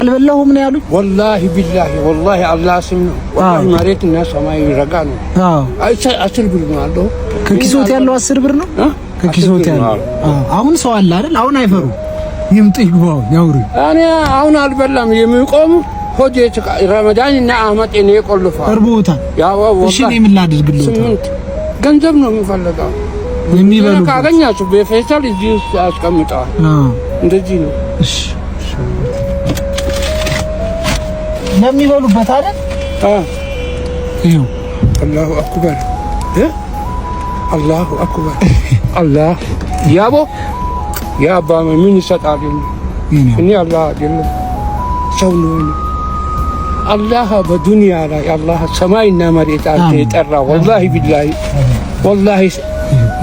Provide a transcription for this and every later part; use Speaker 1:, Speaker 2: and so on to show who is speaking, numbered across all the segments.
Speaker 1: አልበላሁም ነው ያሉኝ።
Speaker 2: ወላሂ ቢላሂ ወላሂ አላህ ስም ነው። ወላሂ መሬትና ሰማይ ይረጋ ነው። አይቻ 10 ብር ነው አለው።
Speaker 1: ከኪሶት ያለው 10 ብር ነው ከኪሶት ያለው። አሁን ሰው አለ አይደል? አሁን አይፈሩ ይምጡ ይግባው ያውሩ። እኔ አሁን አልበላም የሚቆም ሆጄ ረመዳን እና አህመድ እኔ ቆልፋ እርቦታ ያው እሺ እኔ ምን ላድርግልህ? ገንዘብ ነው የሚፈልገው። የሚበሉ ካገኛችሁ በፌስታል እዚህ ውስጥ አስቀምጣው። እንደዚህ ነው። እሺ ለሚበሉበት አይደል? ይኸው አላሁ አክበር አላሁ አክበር አላህ ያቦ ያባ ምን ይሰጣል? እኔ አላህ አይደለም ሰው ነው። አላህ በዱንያ ላይ አላህ ሰማይና መሬት አልተ የጠራ ወላሂ ቢላሂ ወላሂ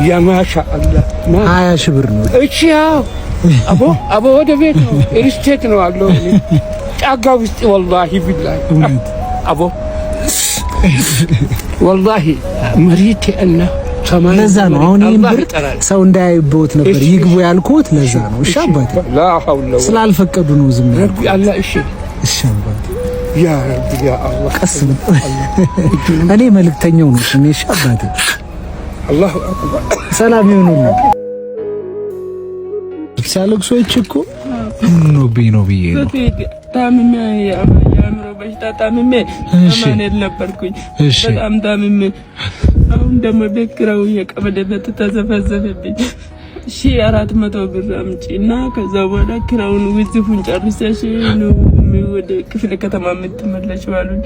Speaker 1: ያ ማሻአላህ 20 ሺህ ብር ነው። እሺ ያው አቦ ወደ ቤት ነው ሪስቴት ነው አለው ጫጋ ውስጥ ወላሂ ቢላሂ አቦ ወላሂ መሬት እና ሰማይ ለዛ ነው አሁን ይምብር ሰው እንዳያይቦት ነበር ይግቡ ያልኩት ለዛ ነው። እሺ አባቴ ላ ሐውለ ስላልፈቀዱ ነው ዝም ረቢ አላህ እሺ እሺ አባቴ ያ ረቢ ያ አላህ ቀስም እኔ መልእክተኛው ነው። እሺ አባቴ አላሁ አክበር ሰላም ይሁንልኝ። ሳለቅሶች እኮ ነው ብዬ ነው ታምሜ ያምሮ በሽታ ታምሜ ማን ነበርኩኝ በጣም ታምሜ አሁን ደግሞ በክራው የቀበደበት ተዘፈዘፈብኝ 400 ብር አምጪና ከዛ በኋላ ክራውን ውዝፉን ጨርሰሽ ነው ወደ ክፍለ ከተማ የምትመለሺው አሉኝ።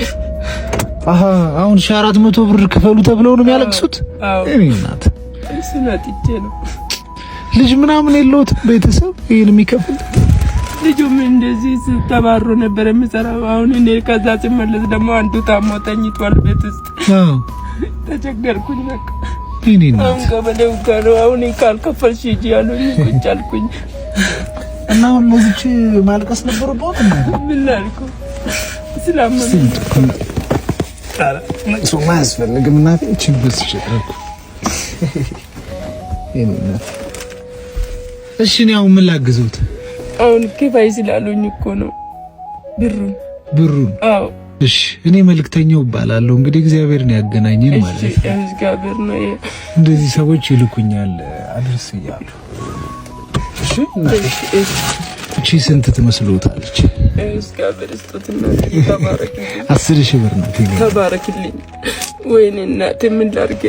Speaker 1: አሁን 400 ብር ክፈሉ ተብለው ነው የሚያለቅሱት? እኔ እናት ስለጥቼ ነው ልጅ ምናምን የለውት ቤተሰብ ይሄን የሚከፍል ልጁም እንደዚህ ተባሮ ነበር የሚሰራው። አሁን እኔ ከዛ ሲመለስ ደግሞ አንዱ ታሞ ተኝቷል ቤት ውስጥ ተቸገርኩኝ። በቃ እኔ እናት አሁን ከበደው ጋር አሁን ካልከፈልሽ ሂጂ ያሉኝ ቁጭ አልኩኝ እና አሁን ለዚች ማልቀስ ነበረበት ምን ላልኩ ስለማመን ለቅሶ ማያስፈልግም እናቴ ችግር ሲጨርኩ እናቴ እሺ ነው አሁን ምን ላግዙት? አሁን ከፋይ ስላሉኝ እኮ ነው ብሩን አዎ እሺ እኔ መልእክተኛው እባላለሁ። እንግዲህ እግዚአብሔር ነው ያገናኘን ማለት ነው። እሺ እግዚአብሔር ነው እንደዚህ ሰዎች ይልኩኛል አድርስ ይያሉ። እሺ እቺ ስንት ትመስሎታለች? እግዚአብሔር ይስጥትና ተባረክ 10 ሺህ ብር ነው ተባረክልኝ። ወይኔ እናቴ ምን ላድርግ?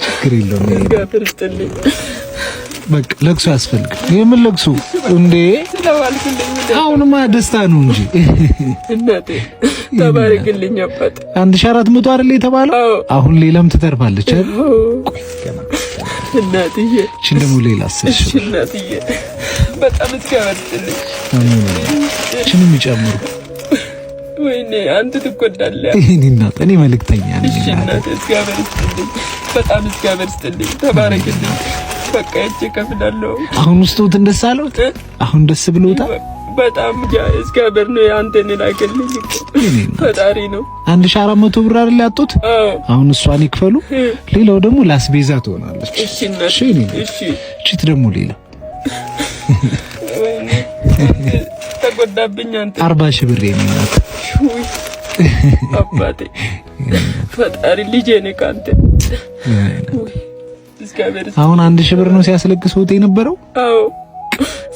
Speaker 1: ችግር የለውም እግዚአብሔር ይስጥልኝ። በቃ ለቅሶ ያስፈልግ። የምን ለቅሶ እንዴ? አሁንማ ደስታ ነው እንጂ እናቴ ተባረክልኝ አባት 1400 አይደል የተባለው? አሁን ሌላም ትተርፋለች አይደል? ቆይ ገና እናትዬ እቺ ደግሞ ሌላ አስሽ እናትዬ በጣም እስከወጥልኝ እቺንም ይጨምሩ። ወይኔ አንተ ትቆዳለህ። እኔ እናት እኔ መልእክተኛ ነኝ። እሺ እናት እግዚአብሔር ይስጥልኝ በጣም እግዚአብሔር ይስጥልኝ ተባረክልኝ። በቃ እቺ ከፍላለሁ። አሁን ውስጡት እንደስ አለውት አሁን ደስ ብሎታል በጣም እግዚአብሔር ነው ያንተን ላከልኝ ፈጣሪ ነው። 1400 ብር አይደል ያጡት? አሁን እሷን ይክፈሉ። ሌላው ደግሞ ላስቤዛ ትሆናለች። እሺ እናት እሺ እቺት ደግሞ ሌላ ወይኔ ተጎዳብኝ አንተ 40 ሺህ ብር የሚናት አባቴ ፈጣሪ ልጄ ነህ ካንተ አሁን 1000 ብር ነው ሲያስለቅሱት የነበረው? አዎ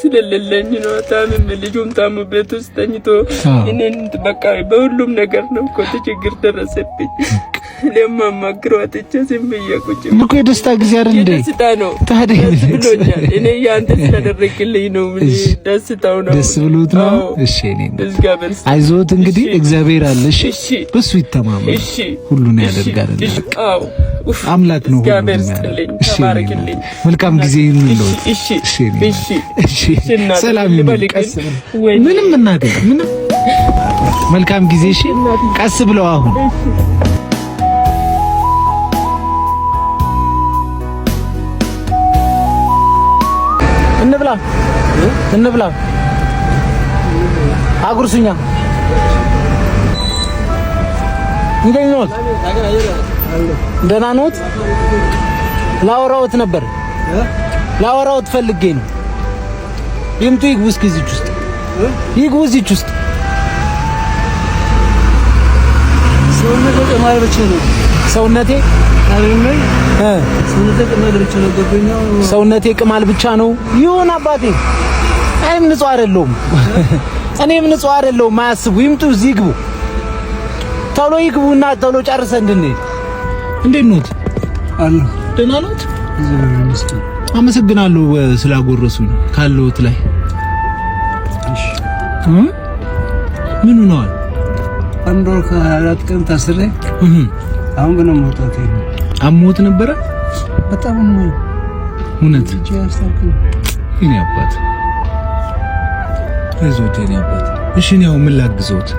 Speaker 1: ስለሌለኝ ነው። ታምም ልጁም ታሙ ቤት ውስጥ ተኝቶ እኔን በቃ በሁሉም ነገር ነው እኮ ችግር ደረሰብኝ። ለማማክረው አጥቼ ዝም ብዬ ቁጭ ብሎ የደስታ ጊዜ አይደል እንዴ? ደስታ ነው ታዲያ ብሎኛል። እኔ ያንተ ስለደረክልኝ ነው ምን ደስታው ነው። ደስ ብሎት ነው። እሺ እኔ አይዞት እንግዲህ እግዚአብሔር አለ። እሺ በሱ ይተማመን። እሺ ሁሉን ያደርጋል። አዎ አምላክ ነው ሁሉን ያደርጋል። እሺ መልካም ጊዜ ይሁንልዎ። እሺ እሺ እሺ ሰላም ይበልቀስ። ምንም እናገር ምንም መልካም ጊዜ። እሺ ቀስ ብለው አሁን እንብላ አጉርሱኛ እንዴት ነው? ደህና ነዎት? ላወራዎት ነበር ላወራዎት ፈልጌ ነው። ይምጡ ይግቡ እስኪ እዚህ ውስጥ ይግቡ እዚች ውስጥ
Speaker 2: ሰውነቴ ቅማል ብቻ ነው
Speaker 1: ሰውነቴ ሰውነቴ ቅማል ብቻ ነው ይሁን አባቴ እኔም ንጹህ አይደለሁም አያስቡ ይምጡ እዚህ ይግቡ ቶሎ ይግቡና ቶሎ ጨርሰን እንድንሄድ እንዴት ነው አሉ ደህና ነዎት አመሰግናለሁ ስላጎረሱኝ ካለዎት ላይ እሺ ምን ሆነዋል አንድ ወር ከአራት ቀን ታስሬ አሁን ግን ሞታቴ አሞት ነበረ በጣም ነው እውነት እኔ አባት እዞት እኔ አባት እሺ ነው ምን ላግዘውት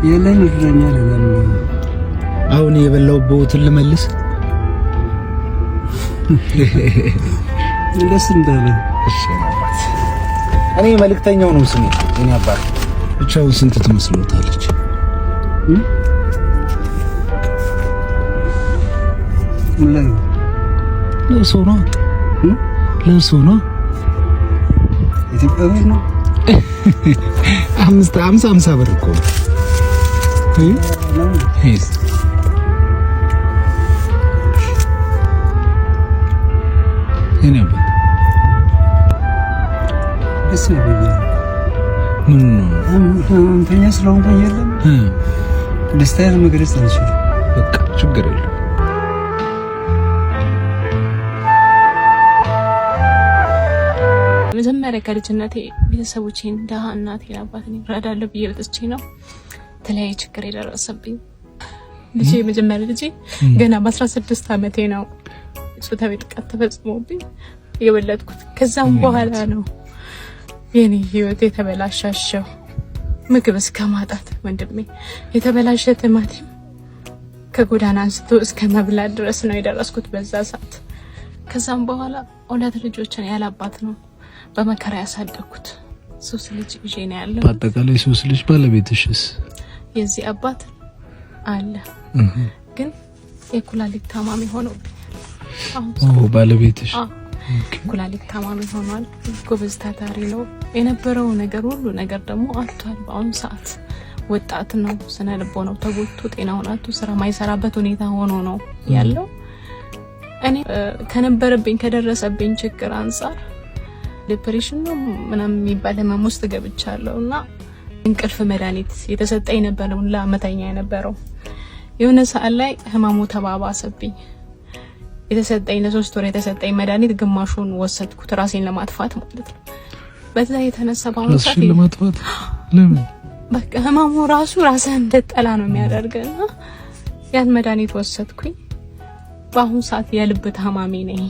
Speaker 1: የለኝ እረኛ ለምን አሁን የበላውበትን ልመልስ ደስ እንዳለ እሺ አባት እኔ መልእክተኛው ነው ስሜ እኔ አባት ብቻውን ስንት ትመስሎታለች ለብሶ ነው ኢትዮጵያ ነው 50 ብር እኮ ሄስ እኔ አባት እሱ ምን ነው አንተኛ ስለሆንኩኝ የለም ደስታዬን መግለጽ አልችልም በቃ ችግር የለም
Speaker 3: መጀመሪያ ከልጅነቴ ቤተሰቦቼን ደሃ እናቴን አባቴን እረዳለሁ ብዬ ወጥቼ ነው ተለያየ ችግር የደረሰብኝ ልጄ መጀመሪያ ልጄ ገና በ16 ዓመቴ ነው ጾታዊ ጥቃት ተፈጽሞብኝ የወለድኩት ከዛም በኋላ ነው የኔ ህይወት የተበላሻሸው ምግብ እስከ ማጣት ወንድሜ የተበላሸ ቲማቲም ከጎዳና አንስቶ እስከ መብላት ድረስ ነው የደረስኩት በዛ ሰዓት ከዛም በኋላ ሁለት ልጆችን ያላባት ነው በመከራ ያሳደኩት 3 ልጅ ይዤ ነው ያለው
Speaker 1: በአጠቃላይ 3 ልጅ ባለቤትሽስ
Speaker 3: የዚህ አባት አለ ግን የኩላሊት ታማሚ ሆኖ
Speaker 1: ባለቤትሽ
Speaker 3: ኩላሊት ታማሚ ሆኗል ጎበዝ ታታሪ ነው የነበረው ነገር ሁሉ ነገር ደግሞ አጥቷል በአሁን ሰዓት ወጣት ነው ስነ ልቦናው ተጎድቶ ጤናውን አጥቶ ስራ ማይሰራበት ሁኔታ ሆኖ ነው ያለው እኔ ከነበረብኝ ከደረሰብኝ ችግር አንፃር ዲፕሬሽን ነው ምናምን የሚባል ህመም ውስጥ ገብቻለሁና እንቅልፍ መድኃኒት የተሰጠኝ ነበረው ለአመታኛ የነበረው የሆነ ሰዓት ላይ ህመሙ ተባባሰብኝ የተሰጠኝ ለ3 ወር የተሰጠኝ መድኃኒት ግማሹን ወሰድኩት ራሴን ለማጥፋት ማለት ነው በዛ የተነሳ ባሁን ሰዓት
Speaker 1: ለማጥፋት ለምን
Speaker 3: በቃ ህመሙ ራስን እንደጠላ ነው የሚያደርገና ያን መድኃኒት ወሰድኩኝ ባሁን ሰዓት የልብ ታማሚ ነኝ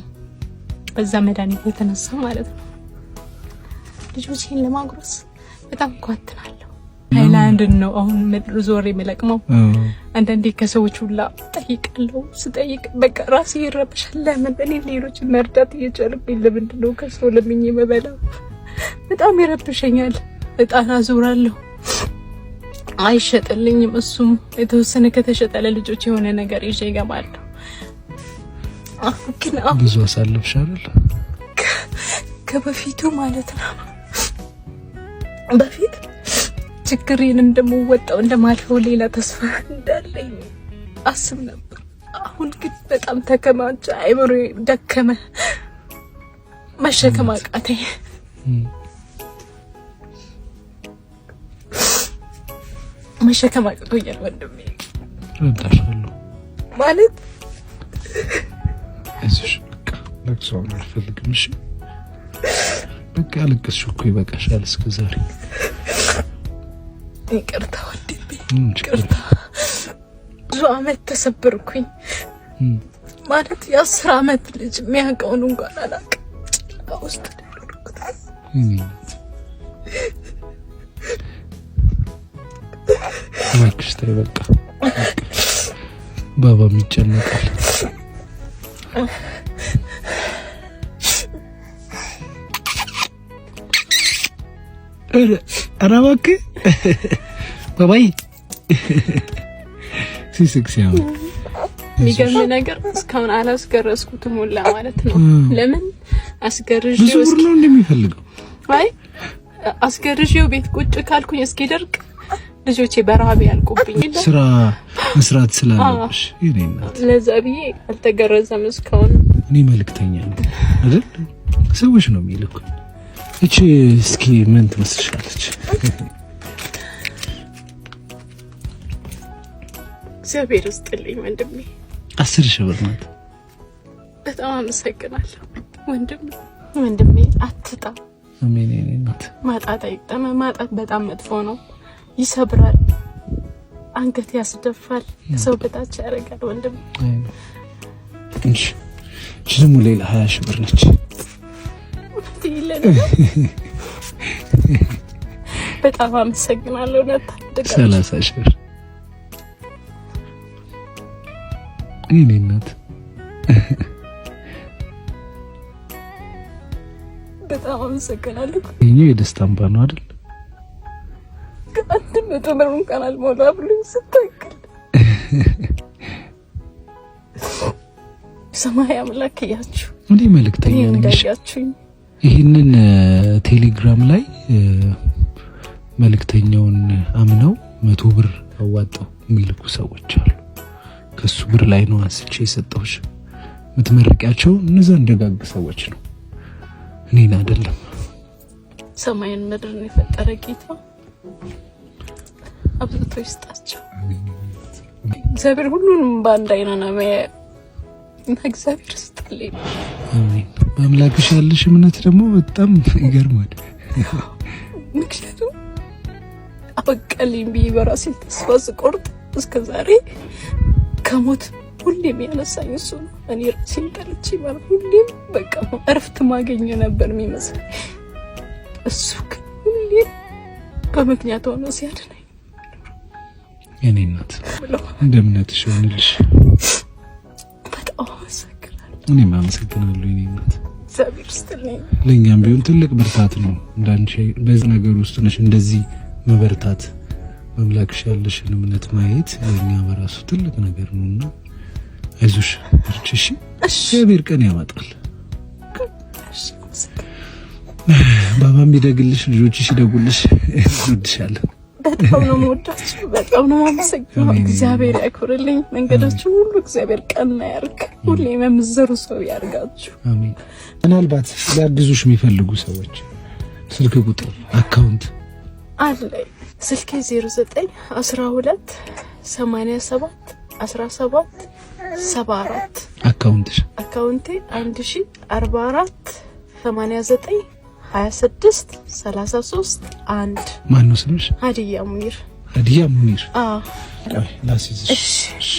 Speaker 3: በዛ መድኃኒት የተነሳ ማለት ነው ልጆቼን ለማጉረስ በጣም ቋጥናለሁ ሃይላንድ ነው አሁን ምድር ዞር የሚለቅመው አንዳንዴ ከሰዎች ሁላ ጠይቃለሁ ስጠይቅ በቃ ራሴ ይረብሻል ለምን እኔ ሌሎች መርዳት እየቻልኩኝ ለምንድን ነው ከሰው ለምኜ የምበላው በጣም ይረብሸኛል እጣና ዞራለሁ አይሸጥልኝም እሱም የተወሰነ ከተሸጠ ለልጆች የሆነ ነገር ይዤ እገባለሁ ግን
Speaker 1: ብዙ አሳልፈሻል
Speaker 3: ከበፊቱ ማለት ነው በፊት ችግሬን እንደምወጣው እንደማልፈው ሌላ ተስፋ እንዳለኝ አስብ ነበር አሁን ግን በጣም ተከማቸ አይምሮዬ ደከመ መሸከም አቃተኝ መሸከም አቅቶኛል ወንድሜ
Speaker 1: እረዳሻለሁ
Speaker 3: ማለት
Speaker 1: እሺ በቃ ለቅሶ አልፈልግም እሺ በቃ ልቅስሽ እኮ ይበቃሻል እስከዛሬ
Speaker 3: ይቅርታ ወንድሜ ይቅርታ ብዙ አመት ተሰበርኩኝ ማለት የ10 አመት ልጅ የሚያውቀውን እንኳን አላውቅም ውስጥ ደረኩት
Speaker 1: እባክሽ ተይ በቃ ባባም ይጨነቃል ኧረ እባክህ ባባይ ሲስክሲያው
Speaker 3: የሚገርም ነገር እስካሁን አላስገረዝኩትም ሁላ ማለት ነው ለምን አስገርዤው
Speaker 1: ብዙ ብር ነው እንደሚፈልገው
Speaker 3: አይ አስገርዤው ቤት ቁጭ ካልኩኝ እስኪደርቅ ልጆቼ በረሃብ ያልቁብኝ
Speaker 1: ስራ መስራት ስላለብሽ የኔ እናት
Speaker 3: ለዛ ብዬ አልተገረዘም እስካሁን።
Speaker 1: እኔ መልእክተኛ ነኝ አይደል? ሰዎች ነው የሚልኩ። እቺ እስኪ ምን ትመስልሻለች?
Speaker 3: እግዚአብሔር ይስጥልኝ ወንድሜ።
Speaker 1: 10,000 ብር ናት።
Speaker 3: በጣም አመሰግናለሁ ወንድሜ። አትጣ
Speaker 1: አሜን። የኔ እናት
Speaker 3: ማጣት አይጠመ ማጣት በጣም መጥፎ ነው። ይሰብራል፣ አንገት ያስደፋል፣ ሰው በታች ያደርጋል ወንድም።
Speaker 1: እንጂ ደግሞ ሌላ 20,000 ብር ነች።
Speaker 3: በጣም አመሰግናለሁ። ነታ
Speaker 1: 30,000 ብር የኔ እናት
Speaker 3: በጣም አመሰግናለሁ።
Speaker 1: ይሄ የደስታ እንባ ነው አይደል?
Speaker 3: አንድ መቶ ብሩን ካናል ሞላ ብሉኝ ስትክል ሰማይ አምላክ ያችሁ
Speaker 1: እንዴ መልእክተኛ ነሽ። ይሄንን ቴሌግራም ላይ መልእክተኛውን አምነው 100 ብር አዋጣው የሚልኩ ሰዎች አሉ። ከሱ ብር ላይ ነው አንስቼ የሰጠሁሽ። የምትመርቂያቸው እነዛ እንደጋግ ሰዎች ነው፣ እኔን አይደለም።
Speaker 3: ሰማይን ምድርን የፈጠረ ጌታ አብዝቶ ይስጣቸው። እግዚአብሔር ሁሉንም በአንድ አይና ነው እና እግዚአብሔር ይስጥልኝ።
Speaker 1: አሜን። በአምላክሽ ያለሽ እምነት ደግሞ በጣም ይገርማል።
Speaker 3: ምክንያቱም አበቃልኝ ብዬ በራሴ ተስፋ ስቆርጥ እስከ ዛሬ ከሞት ሁሌም ያነሳኝ እሱ ነው። እኔ ራሴን ጠልቼ ማለት ሁሌም በቃ እረፍት ማገኘ ነበር የሚመስለኝ። እሱ ግን ሁሌም በምክንያት ሆኖ ሲያድነኝ
Speaker 1: የኔ እናት እንደ እምነትሽ ይሁንልሽ።
Speaker 3: በጣም አመሰግናለሁ።
Speaker 1: እኔም አመሰግናለሁ የኔ እናት።
Speaker 3: እግዚአብሔር ይስጥልኝ።
Speaker 1: ለኛም ቢሆን ትልቅ ብርታት ነው እንዳንቺ በዚህ ነገር ውስጥ ነሽ እንደዚህ መበርታት፣ በአምላክሽ ያለሽን እምነት ማየት ለኛ በራሱ ትልቅ ነገር ነውና አይዞሽ እርቺሽ። እግዚአብሔር ቀን ያመጣል። ባባም ይደግልሽ፣ ልጆችሽ ይደጉልሽ። እንወድሻለን።
Speaker 3: በጣም ነው የምወዳችሁ። በጣም ነው የማመሰግነው። እግዚአብሔር ያክብርልኝ። መንገዳችሁ ሁሉ እግዚአብሔር ቀና ያርግ። ሁሌ የምትዘሩ ሰው ያርጋችሁ።
Speaker 1: አሜን። ምናልባት ሊያግዙሽ የሚፈልጉ ሰዎች ስልክ ቁጥር አካውንት
Speaker 3: አለ። ስልኬ 09 12 87 17 74 አካውንቴ 1044 89 26 33 1
Speaker 1: ማን ነው ስምሽ?
Speaker 3: ሀዲያ ሙኒር።
Speaker 1: ሀዲያ ሙኒር።
Speaker 3: አዎ
Speaker 1: ላሲዝሽ። እሺ